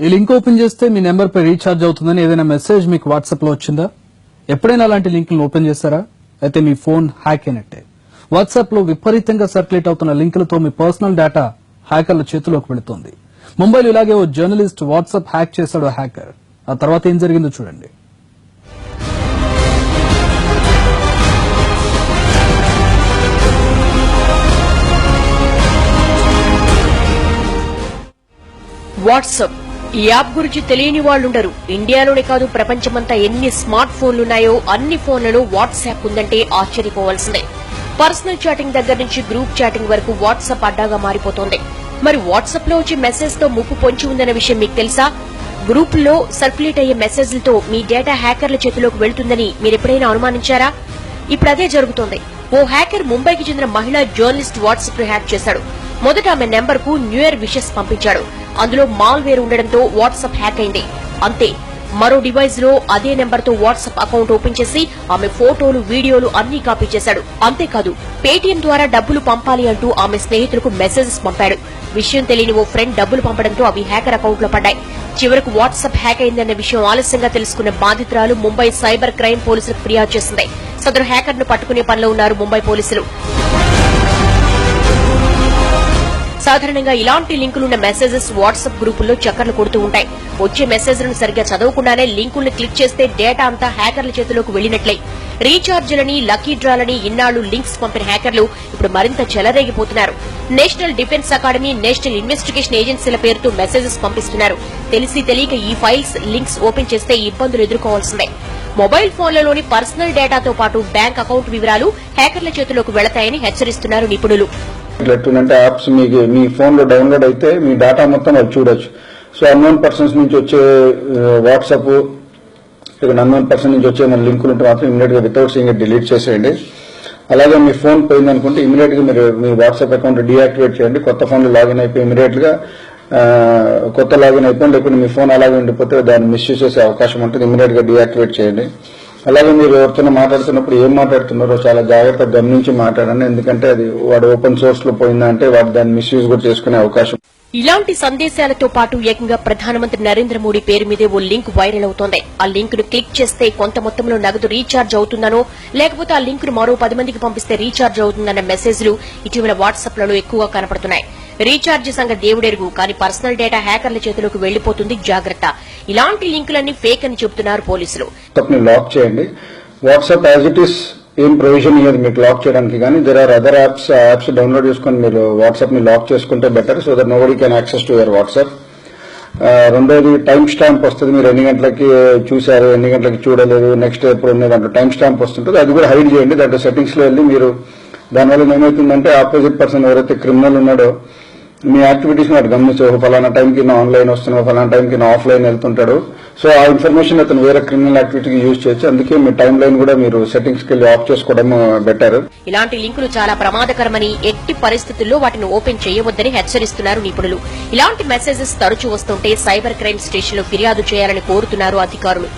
ఈ link open చేస్తే మీ number పై recharge అవుతుందని ఏదైనా మెసేజ్ మీకు వాట్సాప్ లో వచ్చిందా? ఎప్పుడైనా అలాంటి లింకులను ఓపెన్ చేశారా? అయితే మీ ఫోన్ హ్యాక్ అయినట్టే. వాట్సాప్ లో విపరీతంగా సర్క్యులేట్ అవుతున్న లింకులతో మీ పర్సనల్ డేటా హ్యాకర్ల చేతిలోకి వెళుతోంది. ముంబైలో ఇలాగే ఓ జర్నలిస్ట్ వాట్సాప్ హ్యాక్ చేశాడు హ్యాకర్. ఆ తర్వాత ఏం జరిగిందో చూడండి. వాట్సాప్ ఈ యాప్ గురించి తెలియని వాళ్లుండరు. ఇండియాలోనే కాదు ప్రపంచమంతా ఎన్ని స్మార్ట్ ఫోన్లున్నాయో అన్ని ఫోన్లలో వాట్సాప్ ఉందంటే ఆశ్చర్యపోవాల్సిందే. పర్సనల్ చాటింగ్ దగ్గర నుంచి గ్రూప్ చాటింగ్ వరకు వాట్సాప్ అడ్డాగా మారిపోతోంది. మరి వాట్సాప్ లో వచ్చే మెసేజ్ తో ముప్పు పొంచి ఉందన్న విషయం మీకు తెలుసా? గ్రూపుల్లో సర్క్యులేట్ అయ్యే మెసేజ్లతో మీ డేటా హ్యాకర్ల చేతిలోకి వెళ్తుందని మీరెప్పుడైనా అనుమానించారా? ఇప్పుడు అదే జరుగుతోంది. ఓ హ్యాకర్ ముంబైకి చెందిన మహిళా జర్నలిస్ట్ వాట్సాప్ ను హ్యాక్ చేశాడు. మొదట ఆమె నెంబర్ కు న్యూ ఇయర్ విషెస్ పంపించాడు. అందులో మాల్వేర్ ఉండడంతో వాట్సాప్ హ్యాక్ అయింది. అంతే, మరో డివైస్ లో అదే నెంబర్ తో వాట్సాప్ అకౌంట్ ఓపెన్ చేసి ఆమె ఫోటోలు, వీడియోలు అన్ని కాపీ చేశాడు. అంతేకాదు, పేటీఎం ద్వారా డబ్బులు పంపాలి అంటూ ఆమె స్నేహితులకు మెసేజెస్ పంపాడు. విషయం తెలియని ఓ ఫ్రెండ్ డబ్బులు పంపడంతో అవి హ్యాకర్ అకౌంట్ లో పడ్డాయి. చివరకు వాట్సాప్ హ్యాక్ అయిందన్న విషయం ఆలస్యంగా తెలుసుకున్న బాధితురాలు ముంబై సైబర్ క్రైమ్ పోలీసులకు ఫిర్యాదు చేసింది. సదరు హ్యాకర్ ను పట్టుకునే పనిలో ఉన్నారు ముంబై పోలీసులు. సాధారణంగా ఇలాంటి లింకులున్న మెసేజెస్ వాట్సాప్ గ్రూపుల్లో చక్కర్లు కొడుతూ ఉంటాయి. వచ్చే మెసేజ్లను సరిగ్గా చదవకుండానే లింకుల్ని క్లిక్ చేస్తే డేటా అంతా హ్యాకర్ల చేతిలోకి వెళ్లినట్లే. రీఛార్జ్లని, లక్కీ డ్రాలని ఇన్నాళ్లు లింక్స్ పంపిన హ్యాకర్లు ఇప్పుడు మరింత చెలరేగిపోతున్నారు. National defence academy, national investigation ఏజెన్సీల పేరుతో మెసేజెస్ పంపిస్తున్నారు. తెలిసి తెలియక ఈ ఫైల్స్, లింక్స్ ఓపెన్ చేస్తే ఇబ్బందులు ఎదుర్కోవాల్సిందే. మొబైల్ ఫోన్లలోని పర్సనల్ డేటాతో పాటు బ్యాంక్ అకౌంట్ వివరాలు హ్యాకర్ల చేతిలోకి వెళతాయని హెచ్చరిస్తున్నారు నిపుణులు. ఎట్లుందంటే యాప్స్ మీ ఫోన్ లో డౌన్లోడ్ అయితే మీ డేటా మొత్తం అది చూడొచ్చు. సో అన్నోన్ పర్సన్స్ నుంచి వచ్చే వాట్సాప్, ఇక్కడ అన్నోన్ పర్సన్ నుంచి వచ్చే మన లింకులు ఉంటే మాత్రం ఇమీడియట్ గా వితౌట్ సీయింగ్ డిలీట్ చేసేయండి. అలాగే మీ ఫోన్ పోయిందనుకుంటే ఇమీడియట్ గా మీరు మీ వాట్సాప్ అకౌంట్ డీయాక్టివేట్ చేయండి. కొత్త ఫోన్ లో లాగిన్ అయిపోయి ఇమీడియట్ గా కొత్త లాగిన్ అయిపోయింది. లేకపోతే మీ ఫోన్ అలాగే ఉండిపోతే దాన్ని మిస్యూజ్ చేసే అవకాశం ఉంటుంది. ఇమీడియట్ గా డీయాక్టివేట్ చేయండి. అలాగే మీరు ఎవరితో మాట్లాడుతున్నప్పుడు ఏం మాట్లాడుతున్నారో చాలా జాగ్రత్తగా గమనించి మాట్లాడండి. ఎందుకంటే అది వాడు ఓపెన్ సోర్స్ లో పోయిందా అంటే వాడు దాన్ని మిస్యూజ్ కూడా చేసుకునే అవకాశం. ఇలాంటి సందేశాలతో పాటు ఏకంగా ప్రధానమంత్రి నరేంద్ర మోడీ పేరు మీదే ఓ లింక్ వైరల్ అవుతోంది. ఆ లింక్ ను క్లిక్ చేస్తే కొంత మొత్తంలో నగదు రీఛార్జ్ అవుతుందనో, లేకపోతే ఆ లింక్ ను మరో 10 మందికి పంపిస్తే రీఛార్జ్ అవుతుందన్న మెసేజ్లు ఇటీవల వాట్సాప్ లలో ఎక్కువగా కనపడుతున్నాయి. రీఛార్జ్ సంగతి దేవుడెరుగు, కానీ పర్సనల్ డేటా హ్యాకర్ల చేతిలోకి వెళ్లిపోతుంది, జాగ్రత్త. ఇలాంటి లింకులన్నీ ఫేక్ అని చెబుతున్నారు పోలీసులు. లాక్ చేయండి. వాట్సాప్ యాజ్ ఇట్ ఈస్ ఏం ప్రొవిజన్ ఇవ్వదు మీకు లాక్ చేయడానికి, కానీ there are other apps download చేసుకుని మీరు వాట్సాప్ ని లాక్ చేసుకుంటే better, so that nobody can access to your WhatsApp. రెండోది టైం స్టాంప్ వస్తుంది. మీరు ఎన్ని గంటలకి చూశారు, ఎన్ని గంటలకి చూడలేదు, నెక్స్ట్ ఎప్పుడు ఉన్న దాంట్లో టైం స్టాంప్ వస్తుంటుంది. అది కూడా హైడ్ చేయండి. దాంట్లో సెట్టింగ్స్ లో వెళ్ళి మీరు దానివల్ల ఏమవుతుందంటే ఆపోజిట్ పర్సన్ ఎవరైతే క్రిమినల్ ఉన్నాడో మీ యాక్టివిటీస్ వాటి గమనించు, ఫలానా టైంకి నా ఆన్లైన్ వస్తున్నావు, ఫలానా టైంకి నా ఆఫ్లైన్ వెళ్తుంటాడు. సో ఆ ఇన్ఫర్మేషన్ అతను వేరే క్రిమినల్ యాక్టివిటీకి యూజ్ చేయొచ్చు. అందుకే మీ టైం లైన్ కూడా మీరు సెట్టింగ్స్ కి వెళ్ళి ఆఫ్ చేసుకోవడం బెటర్. ఇలాంటి లింకులు చాలా ప్రమాదకరమని, ఎట్టి పరిస్థితుల్లో వాటిని ఓపెన్ చేయవద్దని హెచ్చరిస్తున్నారు నిపుణులు. ఇలాంటి మెసేజెస్ తరచూ వస్తుంటే సైబర్ క్రైమ్ స్టేషన్ లో ఫిర్యాదు చేయాలని కోరుతున్నారు అధికారులు.